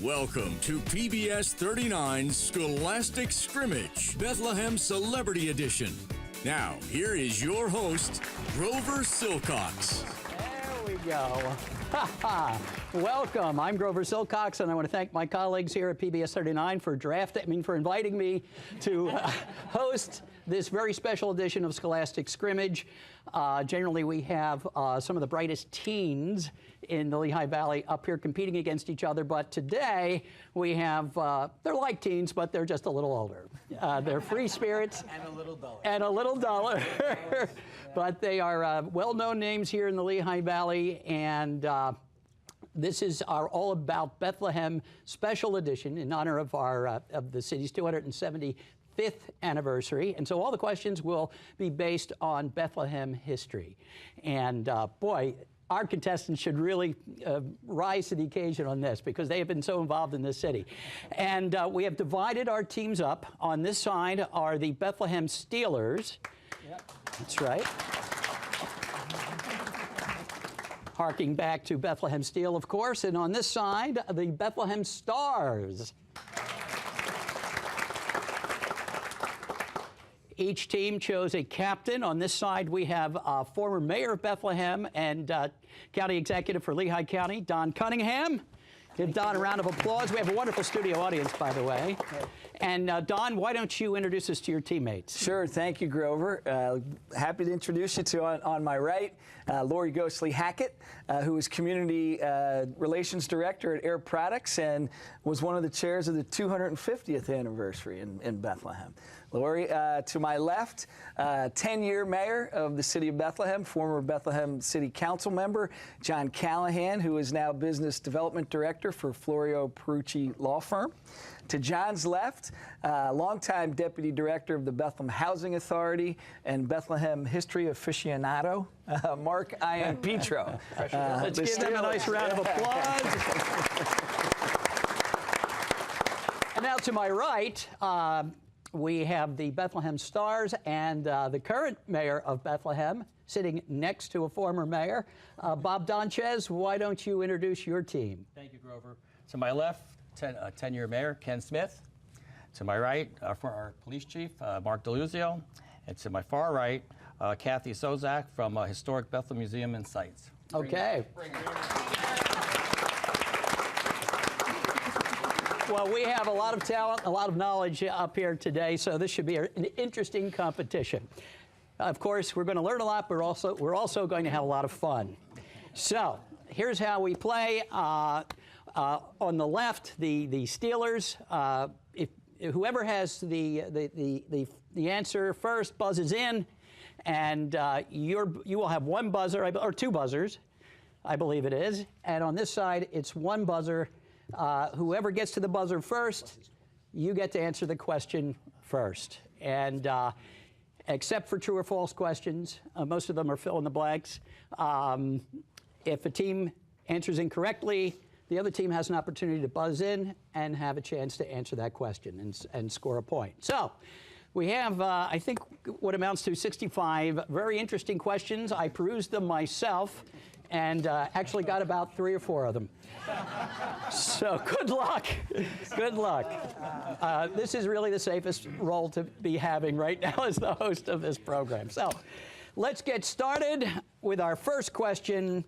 Welcome to PBS 39's Scholastic Scrimmage, Bethlehem Celebrity Edition. Now, here is your host, Grover Silcox. There we go. Welcome. I'm Grover Silcox, and I want to thank my colleagues here at PBS 39 for inviting me to host this very special edition of Scholastic Scrimmage. Generally, we have some of the brightest teens in the Lehigh Valley up here competing against each other, but today we have, they're like teens, but they're just a little older. They're free spirits. And a little duller. And a little duller. But they are well-known names here in the Lehigh Valley, and this is our All About Bethlehem special edition in honor of of the city's 275th anniversary. And so all the questions will be based on Bethlehem history. And boy, our contestants should really rise to the occasion on this because they have been so involved in this city. And we have divided our teams up. On this side are the Bethlehem Steelers. Yep. That's right. Harking back to Bethlehem Steel, of course. And on this side, the Bethlehem Stars. Each team chose a captain. On this side, we have former mayor of Bethlehem and county executive for Lehigh County, Don Cunningham. Give Don a round of applause. We have a wonderful studio audience, by the way. And Don, why don't you introduce us to your teammates? Sure. Thank you, Grover. Happy to introduce you to, on my right, Lori Ghostly Hackett, who is Community Relations Director at Air Products and was one of the chairs of the 250th anniversary in Bethlehem. Lori, to my left, 10-year mayor of the city of Bethlehem, former Bethlehem City Council member, John Callahan, who is now Business Development Director for Florio Perucci Law Firm. To John's left, longtime Deputy Director of the Bethlehem Housing Authority and Bethlehem History Aficionado, Mark Ianpetro. Let's give them a nice round of applause. And now to my right, we have the Bethlehem Stars and the current mayor of Bethlehem sitting next to a former mayor. Bob Donchez, why don't you introduce your team? Thank you, Grover. To my left, 10-year mayor, Ken Smith. To my right, for our police chief, Mark DeLuzio. And to my far right, Kathy Sozak from Historic Bethlehem Museum and Sites. Okay. Well, we have a lot of talent, a lot of knowledge up here today, so this should be an interesting competition. Of course, we're going to learn a lot, but we're also going to have a lot of fun. So here's how we play. On the left, the Steelers. If whoever has the answer first buzzes in, and you will have one buzzer or two buzzers, I believe it is. And on this side, it's one buzzer. Whoever gets to the buzzer first, you get to answer the question first. And except for true or false questions, most of them are fill in the blanks. If a team answers incorrectly, the other team has an opportunity to buzz in and have a chance to answer that question and score a point. So we have, I think, what amounts to 65 very interesting questions. I perused them myself and actually got about 3 or 4 of them. So good luck. Good luck. This is really the safest role to be having right now as the host of this program. So let's get started with our first question.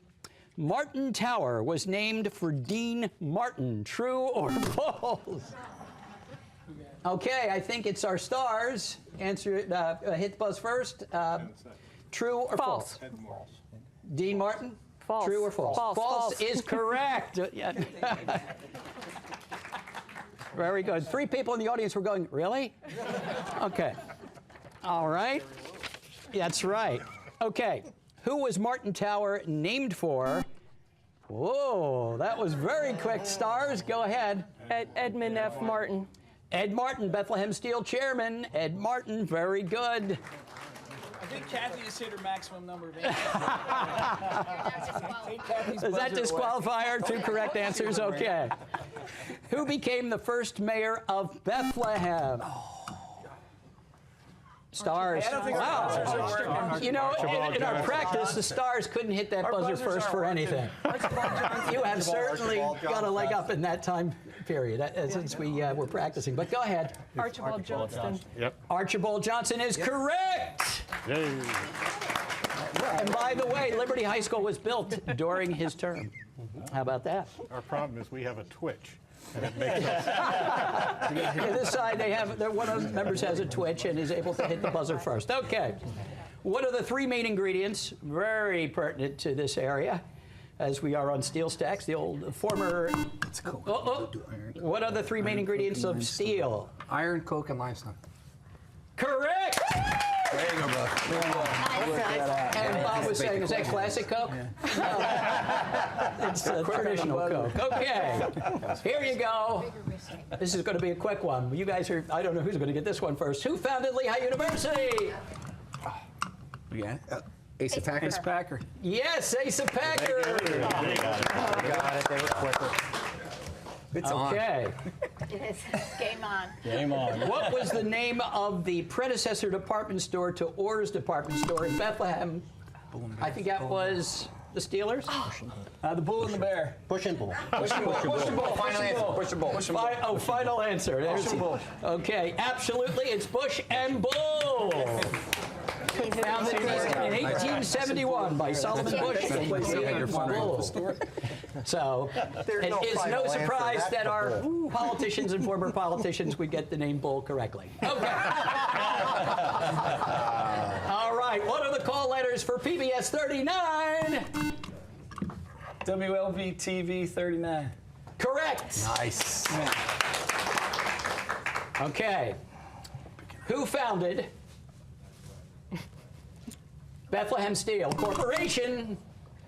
Martin Tower was named for Dean Martin. True or false? Okay, I think it's our stars. Answer it. Hit the buzz first. True or false? Dean Martin? False. True or false? False is correct. Very good. 3 people in the audience were going, really? Okay. All right. That's right. Okay. Who was Martin Tower named for? Whoa, that was very quick. Stars, go ahead. Edmund F. Martin. Ed Martin, Bethlehem Steel chairman. Ed Martin, very good. I think Kathy just hit her maximum number of answers. Does that disqualify her? 2 correct answers? Okay. Who became the first mayor of Bethlehem? Stars. I don't think our buzzers are working. You know, in our practice, the Stars couldn't hit that buzzer buzzers first aren't for working. anything. You have certainly got a leg up in that time period since we were practicing. But go ahead. Archibald Johnston. Archibald Johnson is correct. And by the way, Liberty High School was built during his term. How about that? Our problem is we have a twitch, and it makes us. On this side, one of the members has a twitch and is able to hit the buzzer first. Okay. What are the three main ingredients? Very pertinent to this area, as we are on steel stacks, the old former. It's coke. What are the three main ingredients of steel? Iron, coke, and limestone. Correct! There you go, bro. And Bob was saying, is that classic Coke? No. It's traditional Coke. Okay, here you go. This is going to be a quick one. You guys are, I don't know who's going to get this one first. Who founded Lehigh University? Yeah. Asa Packer. Ace Packer. Yes, Asa Packer. Got it. They were quicker. It's on. Okay. It is. Game on. Game on. What was the name of the predecessor department store to Orr's department store in Bethlehem? I think that was the Steelers? The Bull and the Bear. Push and pull. Push and Bull. Push and Bull. Final answer. Push and pull. Push and Bull. Final answer. There's Bush and Bull. Okay, absolutely. It's Bush and Bull. Founded in 1871 by Solomon Bush and Bull. So it is no surprise that our politicians and former politicians would get the name Bull correctly. Okay. All right. What are the call letters for PBS 39? WLV TV 39. Correct. Nice. Okay. Who founded Bethlehem Steel Corporation?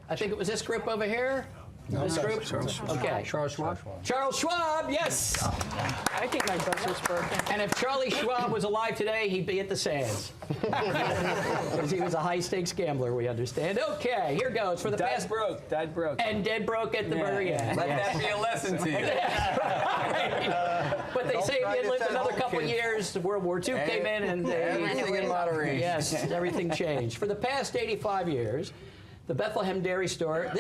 I think it was this group over here. This group? Okay. Charles Schwab. Charles Schwab, yes. I think my buzzer's broken. And if Charlie Schwab was alive today, he'd be at the Sands. Because he was a high-stakes gambler, we understand. Okay, here goes for the Died past. broke. Died broke. And dead broke at the very end. Let Yes. that be a lesson to you. Right. But they say if he had lived another couple of years, World War II came in and Everything in moderation. yes, everything changed. For the past 85 years, the Bethlehem Dairy Store,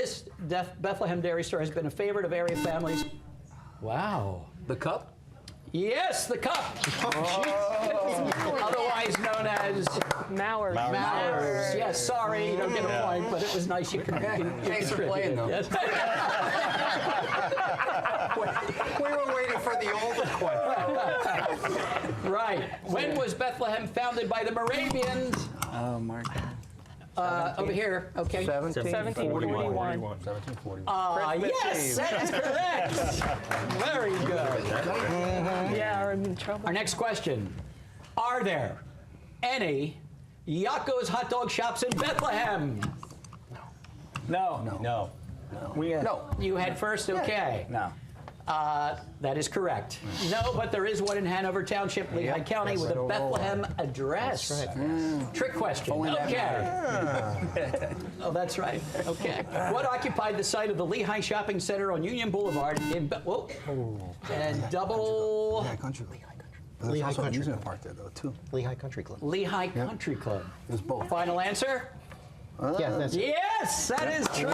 Bethlehem Dairy Store has been a favorite of area families. Wow. The cup. Yes, the cup. Otherwise known as Mowers. Mowers. Yes, sorry, you don't get a point, but it was nice you could. Thanks for playing, though. Yes. We were waiting for the older question. Right. When was Bethlehem founded by the Moravians? Oh, Mark. Over here. Okay. 1741. 1740. Yes, that is correct. Very good. Yeah, I'm in trouble. Our next question. Are there any Yakko's hot dog shops in Bethlehem? No. No. No. You had first, okay. No. That is correct. No, but there is one in Hanover Township, Lehigh County, with a Bethlehem address. That's right. Trick question. Okay. Oh, that's right. Okay. What occupied the site of the Lehigh Shopping Center on Union Boulevard in and double Lehigh Country Club. There's also an amusement park there, though, too. Lehigh Country Club. Lehigh Country Club? There's both. Final answer? Yeah, that's it. Yes, that is true.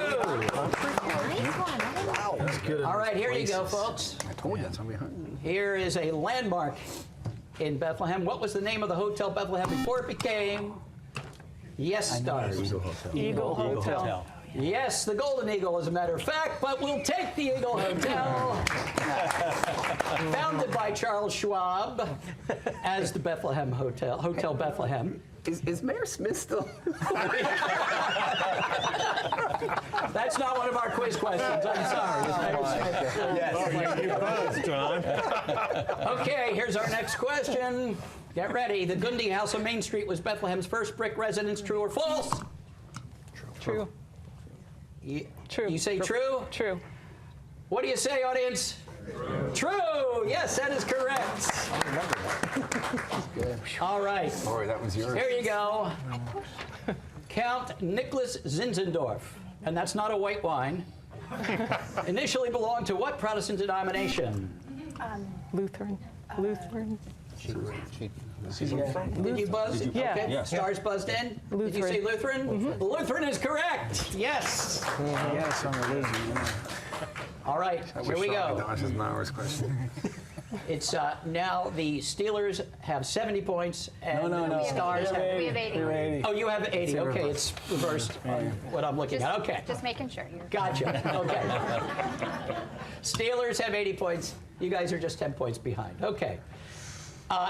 Wow. That's good. All right, here you go, folks. I told you, that's somebody behind. Here is a landmark in Bethlehem. What was the name of the Hotel Bethlehem before it became Yes Stars? Eagle Hotel. Yes, the Golden Eagle, as a matter of fact, but we'll take the Eagle Hotel. Founded by Charles Schwab as the Bethlehem Hotel, Hotel Bethlehem. Is Mayor Smith still? That's not one of our quiz questions. I'm sorry. John. Okay, here's our next question. Get ready. The Gundy House on Main Street was Bethlehem's first brick residence. True or false? True. True. You say true? True. What do you say, audience? True. Yes, that is correct. All right. Sorry, that was yours. Here you go. Count Nicholas Zinzendorf, and that's not a white wine, initially belonged to what Protestant denomination? Lutheran. Lutheran. Did you buzz? Yeah. Okay. Yeah. Stars buzzed in. Did you Lutheran. say Lutheran? Lutheran is correct. Yes. Yes, I'm a loser. All right, here we go. This is Mauer's question. It's now the Steelers have 70 points and No. the Stars have. We have 80. You're 80. Oh, you have 80. Okay, it's reversed on what I'm looking at. Okay. Just making sure. Gotcha. Okay. Steelers have 80 points. You guys are just 10 points behind. Okay.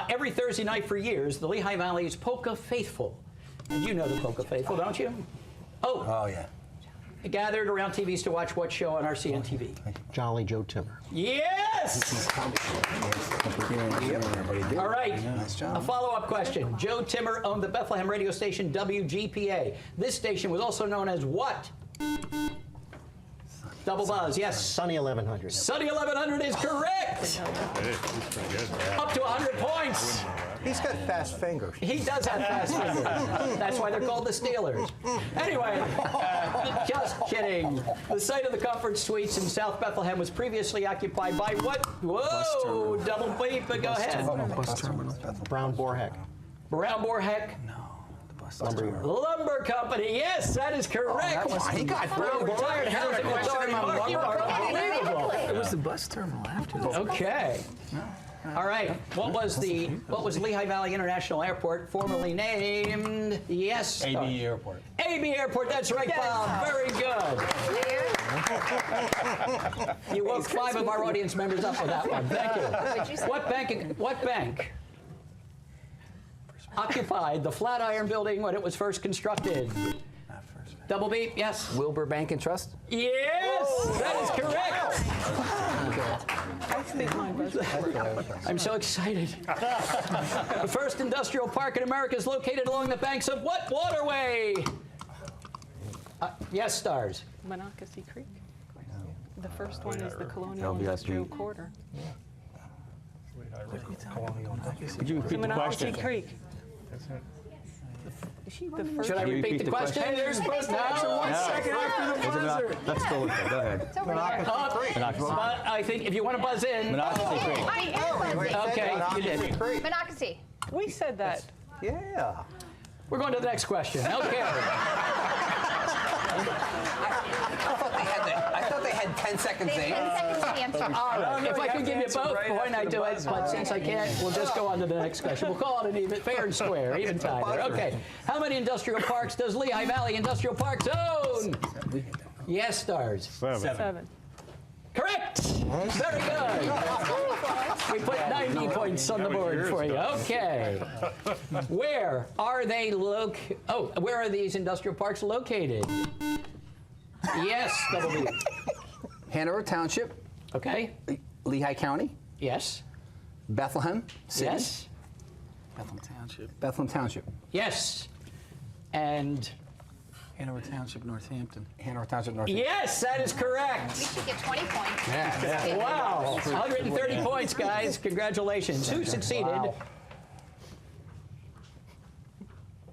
Every Thursday night for years, the Lehigh Valley's Polka Faithful, and you know the Polka Faithful, don't you? Oh, yeah. Gathered around TVs to watch what show on RCN TV? Jolly Joe Timmer. Yes! All right. Nice job. A follow-up question. Joe Timmer owned the Bethlehem radio station WGPA. This station was also known as what? Double buzz, yes. Sunny 1100. Sunny 1100 is correct. Up to 100 points. He's got fast fingers. He does have fast fingers. That's why they're called the Steelers. Anyway, just kidding. The site of the Comfort Suites in South Bethlehem was previously occupied by what? Whoa, double beep, but go ahead. Bus terminal. Brown Boarheck. Brown Boarheck Lumber Company. Yes, that is correct. He got Brown Retired housing authority. Mark, you are unbelievable. It was the bus terminal after this. Okay. All right. What was Lehigh Valley International Airport formerly named? Yes. AB Airport. AB Airport. That's right, Bob. Very good. You woke 5 of our audience members up with that one. Thank you. What'd you say? What bank occupied the Flatiron Building when it was first constructed? Double beep. Yes. Wilbur Bank and Trust? Yes, that is correct. I think mine was. I'm so excited. The first industrial park in America is located along the banks of what waterway? Yes, Stars. Monocacy Creek. The first one is the Colonial Industrial Corridor. Could you repeat the Monocacy question? Creek. The first Should I repeat the question? You're supposed to answer 1 second after the buzzer. Let's go with it. Go ahead. It's over there. But I think if you want to buzz in. Monocacy Creek. I am buzzing. Okay, you did. Monocacy. We said that. Yeah. We're going to the next question. Okay. I thought they had 10 seconds They to have 10 seconds to answer. All right. If I you could have give to you answer both right point, I after do the it. buzzer. But since I can't, we'll just go on to the next question. We'll call it an even, fair and square, even tie there. Okay. How many industrial parks does Lehigh Valley Industrial Parks own? Yes, Stars. 7. Correct. Very good. We put 90 points on the board for you. Okay. Where are they where are these industrial parks located? Yes, double B. Hanover Township, Okay. Lehigh County, Yes. Bethlehem City. Yes. Bethlehem Township. Yes. And Hanover Township, Northampton. Hanover Township, North. yes, that is We correct. should get 20 points. Wow. 130 points, guys. Congratulations. Who succeeded?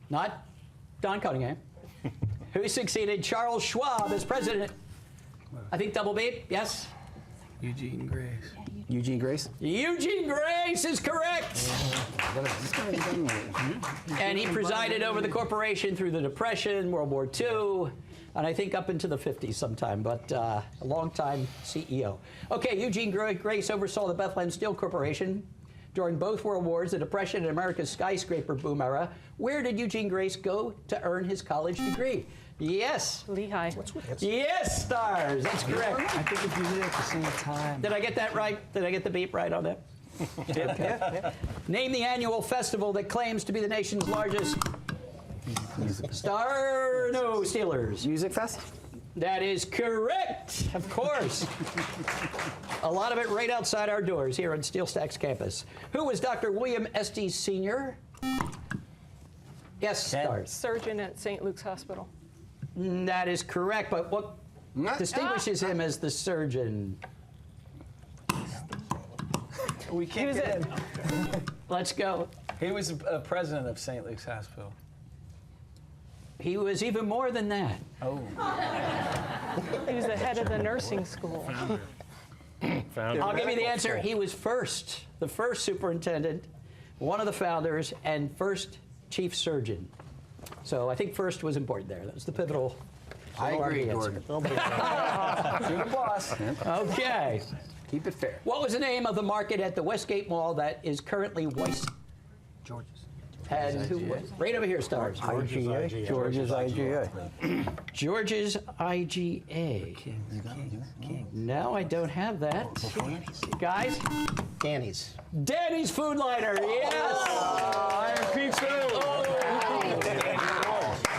Not Don Cunningham. Who succeeded Charles Schwab as president? I think double beep. Yes. Eugene Grace. Eugene Grace. Eugene Grace is correct. And he presided over the corporation through the Depression, World War II, and I think up into the 50s sometime, but a long-time CEO. Okay, Eugene Grace oversaw the Bethlehem Steel Corporation during both World Wars, the Depression, and America's skyscraper boom era. Where did Eugene Grace go to earn his college degree? Yes. Lehigh. Yes, Stars. That's correct. I think if you did it at the same time. Did I get that right? Did I get the beep right on that? Name the annual festival that claims to be the nation's largest. Steelers. Music Fest. That is correct, of course. A lot of it right outside our doors here on Steel Stacks campus. Who was Dr. William Estes Sr.? Yes, Stars. Surgeon at St. Luke's Hospital. That is correct, but what distinguishes him as the surgeon? We can't get in. Let's go. He was president of St. Luke's Hospital. He was even more than that. Oh. He was the head of the nursing school. I'll give you the answer. He was the first superintendent one of the founders, and first chief surgeon. So I think first was important there. That was the pivotal. I agree, Gordon. Okay. Keep it fair. What was the name of the market at the Westgate Mall that is currently Weiss? George's. And who? Right over here, stars. IGA. George's IGA. George's IGA. No, I don't have that. Guys? Danny's. Danny's Food Liner, yes!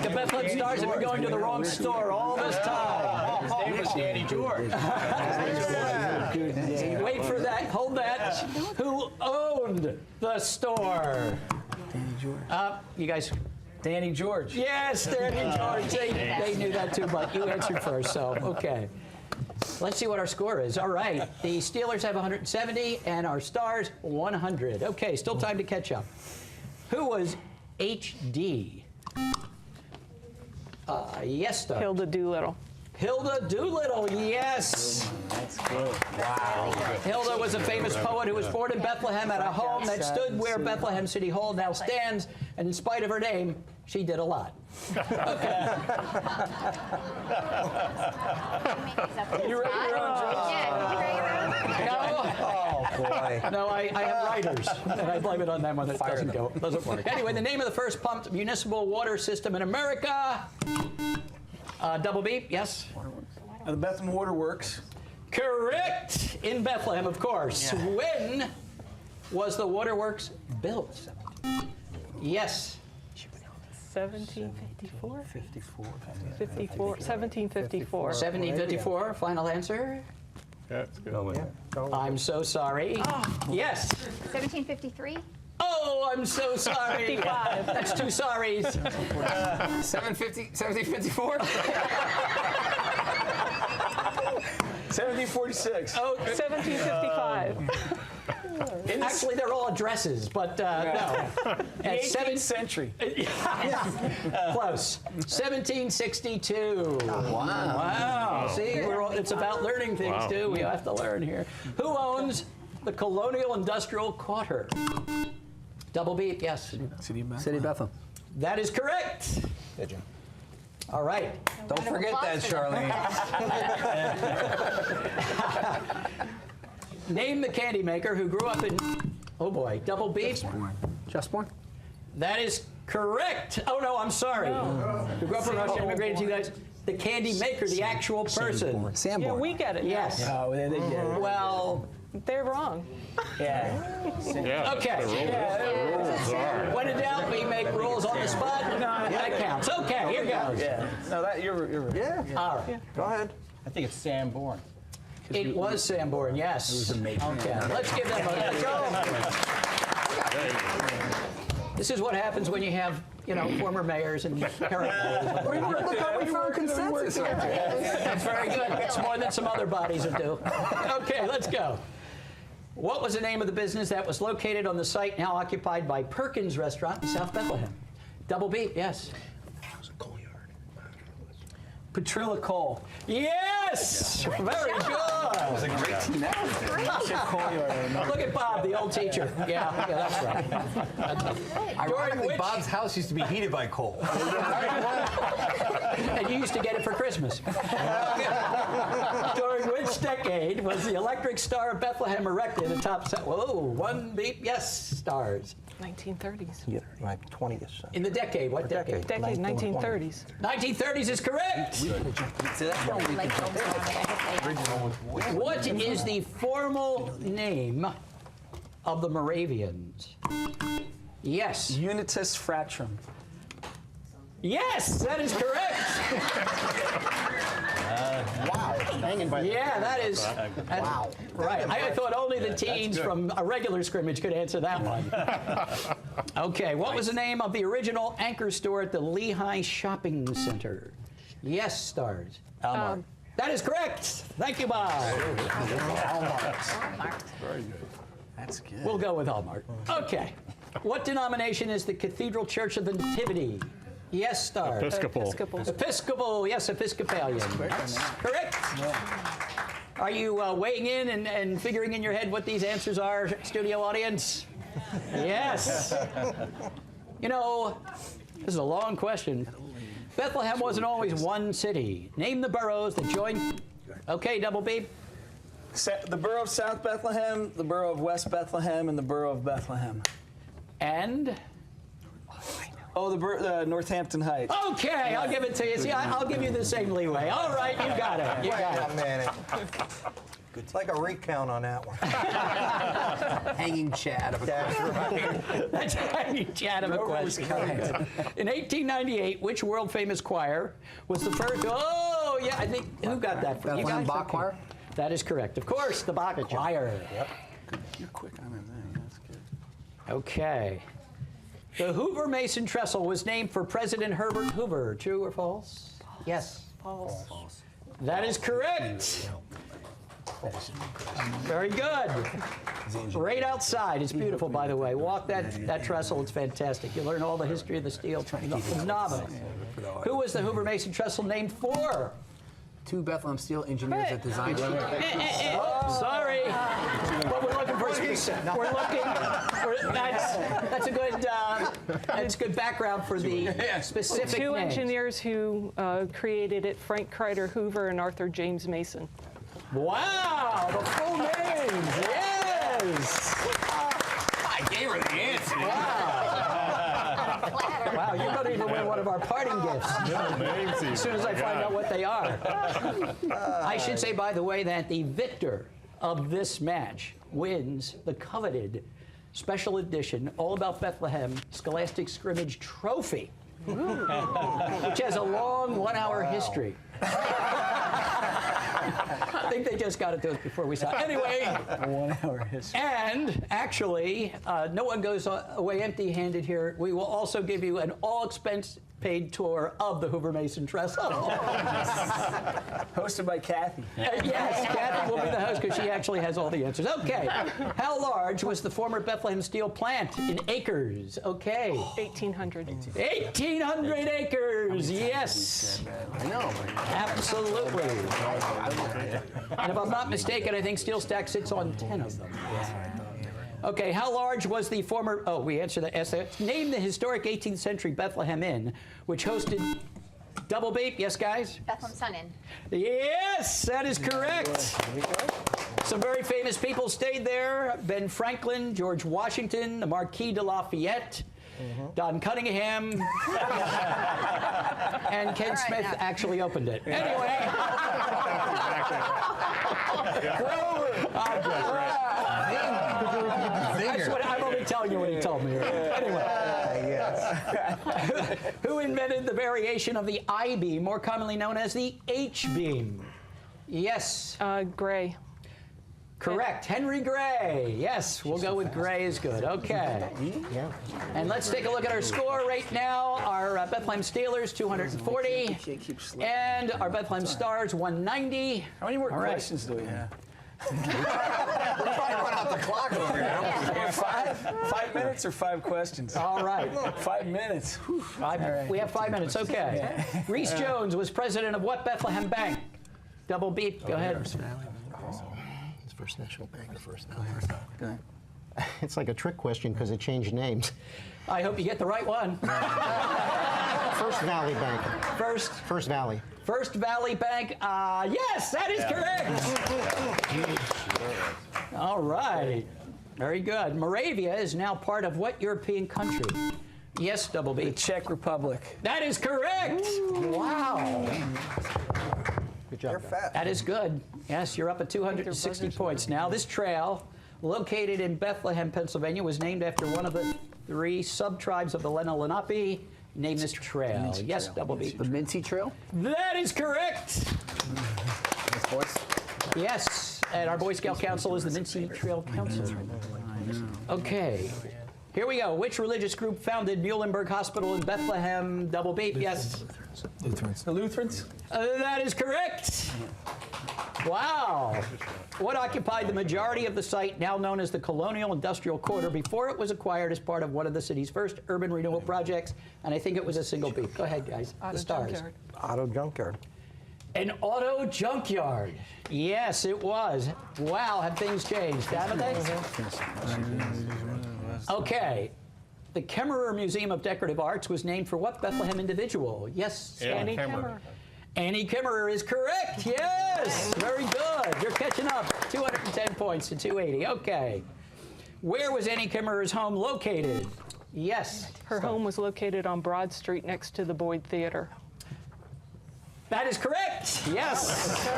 The Bethlehem Stars have been going to the wrong store all this time. His name was Danny George. Wait for that, hold that. Who owned the store? Danny George. You guys, Danny George. yes, Danny George. They knew that too, but you answered first, so okay. Let's see what our score is. All right, the Steelers have 170 and our Stars 100. Okay, still time to catch up. Who was HD? Yes, Star. Hilda Doolittle. Hilda Doolittle, yes. That's good. Wow. Hilda was a famous poet who was born in Bethlehem at a home that stood where Bethlehem City Hall now stands, and in spite of her name, she did a lot. You ready to Yeah, you ready to Oh, boy. No, I have writers, and I blame it on them when it doesn't work. Anyway, the name of the first pumped municipal water system in America. Double beep, yes? The Bethlehem Waterworks. Correct! In Bethlehem, of course. Yeah. When was the waterworks built? Yes. 1754? 54. 1754. 1754, final answer? That's good. I'm so sorry. Yes. 1753? Oh, I'm so sorry. 55. That's two sorries. 1754? 1746. Oh, 1755. actually, they're all addresses, but no. At 18th century. Close. 1762. Wow. See, it's about learning things, too. We have to learn here. Who owns the Colonial Industrial Quarter? Double beep, yes. City of Bethlehem. City of Bethlehem. That is correct. All right. Don't forget that, Charlene. Name the candy maker who grew up in, oh boy, double beep. Justborn? That is correct. Oh no, I'm sorry. Who grew up in Russia, immigrated to you guys. The candy maker, the actual person. Sanborn. Yeah, we get it. Yes. Oh, they get it. Well, They're wrong. Yeah. okay. When in doubt, we make rules on the spot. That counts. Okay, here goes. Yeah. No, that you're right. Yeah. All right. Go ahead. I think it's Sanborn. It was Sanborn, yes. It was amazing. Okay, let's give them a let's go. This is what happens when you have, former mayors and current mayors. Look how we found consensus right there. That's very good. It's more than some other bodies would do. Okay, let's go. What was the name of the business that was located on the site now occupied by Perkins Restaurant in South Bethlehem? Double beep, yes. Petrilla Cole. Yes! Very good. That was a great team. Look at Bob, the old teacher. Yeah, that's right. Ironically, Bob's house used to be heated by coal. And you used to get it for Christmas. During which decade was the Electric Star of Bethlehem erected atop one beep, yes, stars. 1930s. Yeah, right, 20th. In the decade, what decade? Decade 1930s. 1930s is correct. What is the formal name of the Moravians? Yes. Unitas Fratrum. Yes, that is correct. Wow. Hanging by Yeah, that is. Wow. Right. I thought only the teens from a regular scrimmage could answer that one. Okay, what was the name of the original anchor store at the Lehigh Shopping Center? Yes, stars. Almar. That is correct. Thank you, Bob. Very good. That's good. We'll go with Hallmark. Okay. What denomination is the Cathedral Church of the Nativity? Yes, stars. Episcopal. Episcopal, yes, Episcopalian. That's correct. Are you weighing in and figuring in your head what these answers are, studio audience? Yes. You know, this is a long question. Bethlehem wasn't always one city. Name the boroughs that joined. Okay, Double B. The borough of South Bethlehem, the borough of West Bethlehem, and the borough of Bethlehem. And? Oh, the Northampton Heights. Okay, I'll give it to you. See, I'll give you the same leeway. All right, you got it. You got it. Wait a minute. It's like a recount on that one. Hanging Chad. That's hanging Chad of a question. Very good. In 1898, which world-famous choir was the first? Oh, yeah, I think, who got that? You Bethlehem guys? Bach Choir? That is correct. Of course, the Bach Choir. Yep. You're quick on that. That's good. Okay. The Hoover Mason Trestle was named for President Herbert Hoover. True or false? Yes. False. That is correct. Very good. Right outside. It's beautiful, by the way. Walk that trestle. It's fantastic. You learn all the history of the steel. Phenomenal. Who was the Hoover Mason Trestle named for? 2 Bethlehem Steel engineers that designed it. Sorry. But we're looking for that's a good background for the specific Two names. engineers who created it, Frank Crider Hoover and Arthur James Mason. Wow, the full names. Yes. I gave her the answer. Wow, you're going to even win one of our parting gifts. As soon as I find out what they are. I should say, by the way, that the victor of this match wins the coveted special edition All About Bethlehem Scholastic Scrimmage Trophy, which has a long 1-hour history. I think they just got it to us before we saw it. Anyway, 1-hour history. and actually, no one goes away empty-handed here. We will also give you an all-expense-paid tour of the Hoover Mason Trestle. Hosted by Kathy. Yes, Kathy will be the host because she actually has all the answers. Okay, how large was the former Bethlehem Steel plant in acres? Okay. 1800. 1,800 acres, yes. I know. Absolutely. And if I'm not mistaken, I think Steel Stack sits on 10 of them. Okay, how large was the former, we answered that. Name the historic 18th century Bethlehem Inn, which hosted Double Beep. Yes, guys? Bethlehem Sun Inn. Yes, that is correct. Some very famous people stayed there. Ben Franklin, George Washington, the Marquis de Lafayette, Don Cunningham, and Ken Smith actually opened it. Anyway. That's what I'm only telling you what he told me. Anyway. Who invented the variation of the I-beam, more commonly known as the H-beam? Yes. Gray. Correct. Henry Gray. Yes, we'll go with Gray is good. Okay. And let's take a look at our score right now. Our Bethlehem Steelers, 240. And our Bethlehem Stars, 190. How many more questions do we have? Run out the clock over here. 5 minutes or 5 questions? All right. 5 minutes. We have 5 minutes. Okay. Reese Jones was president of what Bethlehem Bank? Double beep. Go ahead. First National Bank or First Go ahead. It's like a trick question because it changed names. I hope you get the right one. First Valley Bank. First Valley. First Valley Bank. Yes, that is correct. All right. Very good. Moravia is now part of what European country? Yes, Double B. The Czech Republic. That is correct. Wow. Good job. That is good. Yes, you're up at 260 points now. This trail, located in Bethlehem, Pennsylvania, was named after one of the 3 sub-tribes of the Lenape. Name this trail. Yes, Double B. The Mincy Trail? That is correct. Nice voice. Yes, and our Boy Scout Council is the Mincy Trail Council. Okay, here we go. Which religious group founded Muhlenberg Hospital in Bethlehem? Double beep, yes. Lutherans. The Lutherans? That is correct. Wow. What occupied the majority of the site, now known as the Colonial Industrial Quarter, before it was acquired as part of one of the city's first urban renewal projects? And I think it was a single beep. Go ahead, guys. The stars. Auto Junkyard. An auto junkyard. Yes, it was. Wow, have things changed, haven't they? Okay. The Kemmerer Museum of Decorative Arts was named for what Bethlehem individual? Yes. Annie Kemmerer. Annie Kemmerer is correct. Yes. Very good. You're catching up. 210 points to 280. Okay. Where was Annie Kemmerer's home located? Yes. Her home was located on Broad Street next to the Boyd Theater. That is correct. Yes.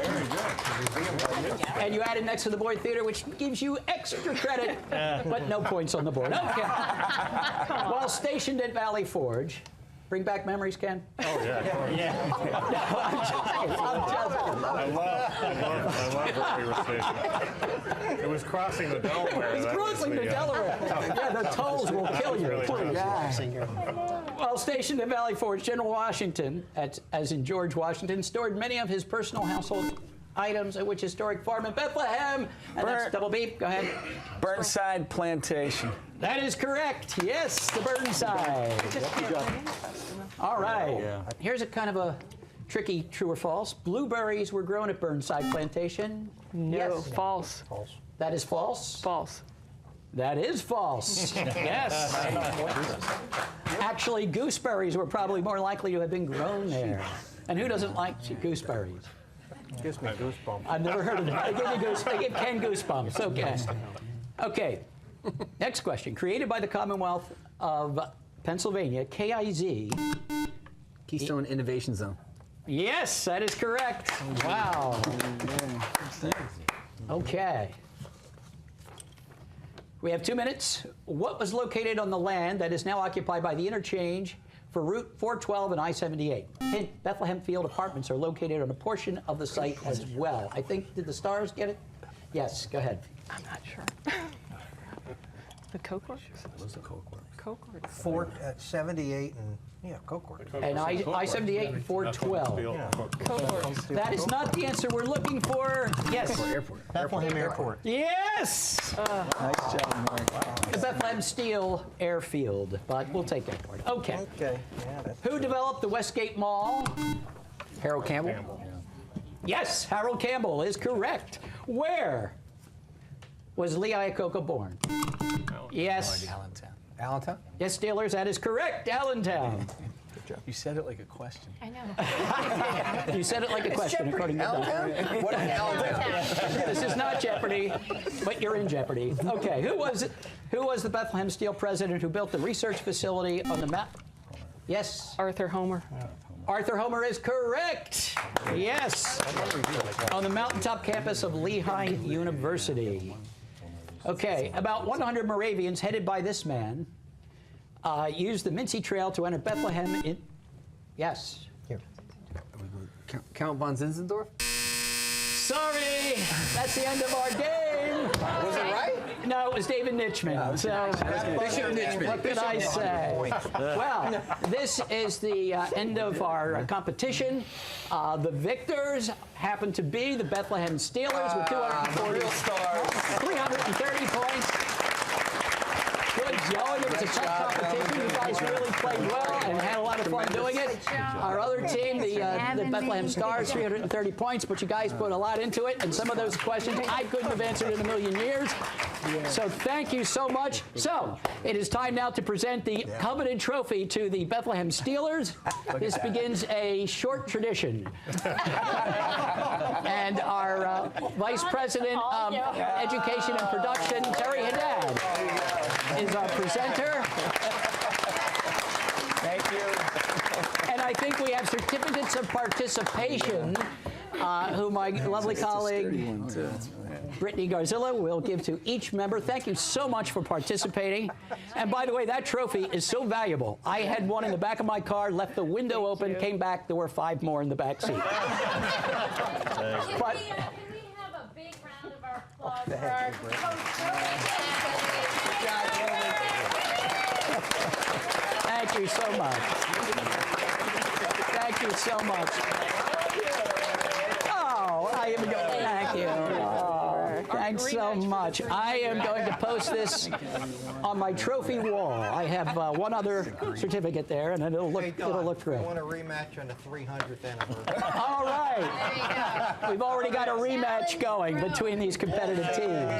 And you added next to the Boyd Theater, which gives you extra credit, but no points on the board. Okay. While stationed at Valley Forge, bring back memories, Ken? Oh, yeah. I love where we were stationed. It was crossing the Delaware. It's crossing the Delaware. Yeah, the tolls will kill you. Really Poor guy. While stationed at Valley Forge, General Washington, as in George Washington, stored many of his personal household items at which historic farm in Bethlehem. And that's double beep. Go ahead. Burnside Plantation. That is correct. Yes, the Burnside. All right. Here's a kind of a tricky true or false. Blueberries were grown at Burnside Plantation. No, Yes. false. That is false. False. That is false. Yes. Actually, gooseberries were probably more likely to have been grown there. And who doesn't like gooseberries? Gives me goosebumps. I've never heard of them. They give Ken goosebumps. Okay. Okay. Next question. Created by the Commonwealth of Pennsylvania, KIZ. Keystone Innovation Zone. Yes, that is correct. Wow. Okay. We have 2 minutes. What was located on the land that is now occupied by the interchange for Route 412 and I-78? Hint, Bethlehem Field Apartments are located on a portion of the site as well. I think, did the stars get it? Yes, go ahead. I'm not sure. The Coke Works? What's the Coke Works? Coke Works. 78 and, yeah, Coke Works. And I-78 and 412. Coke Works. That is not the answer we're looking for. Yes. Airport. Bethlehem Airport. Yes! Nice job, Mark. The Bethlehem Steel Airfield, but we'll take that part. Okay. Okay, yeah, that's Who developed the Westgate Mall? Harold Campbell. Yes, Harold Campbell is correct. Where was Lee Iacocca born? Yes. Allentown. Allentown? Yes, Steelers, that is correct. Allentown. You said it like a question. I know. You said it like a question, according to Doug. What is Allentown? This is not Jeopardy, but you're in Jeopardy. Okay, who was the Bethlehem Steel president who built the research facility on the map? Yes. Arthur Homer. Arthur Homer is correct. Yes. On the mountaintop campus of Lehigh University. Okay, about 100 Moravians headed by this man used the Mincy Trail to enter Bethlehem in... Yes. Count von Zinzendorf? Sorry, that's the end of our game. Was it right? No, it was David Nitchman. So, Bishop Nitchman. what could I say? Well, this is the end of our competition. The victors happen to be the Bethlehem Steelers with 330 points. Good going. It was a tough competition. You guys really played well and had a lot of fun doing it. Our other team, the Bethlehem Stars, 330 points, but you guys put a lot into it, and some of those questions I couldn't have answered in a million years. So thank you so much. So it is time now to present the coveted trophy to the Bethlehem Steelers. This begins a short tradition. And our Vice President of Education and Production, Terry Haddad, is our presenter. Thank you. And I think we have certificates of participation, who my lovely colleague, Brittany Garzilla, will give to each member. Thank you so much for participating. And by the way, that trophy is so valuable. I had one in the back of my car, left the window open, came back, there were 5 more in the back seat. But, Can we have a big round of applause for our coach? thank you so much. Thank you so much. Oh, I am going. Thank you. Oh, thanks so much. I am going to post this on my trophy wall. I have one other certificate there, and it'll look great. I want a rematch on the 300th anniversary. All right. We've already got a rematch going between these competitive teams.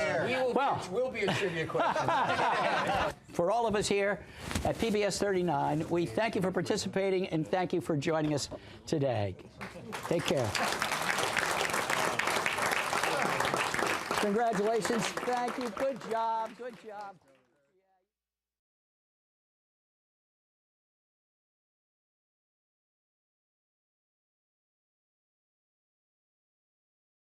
We'll be a trivia question. for all of us here at PBS 39, we thank you for participating and thank you for joining us today. Take care. Congratulations. Thank you. Good job. Good job.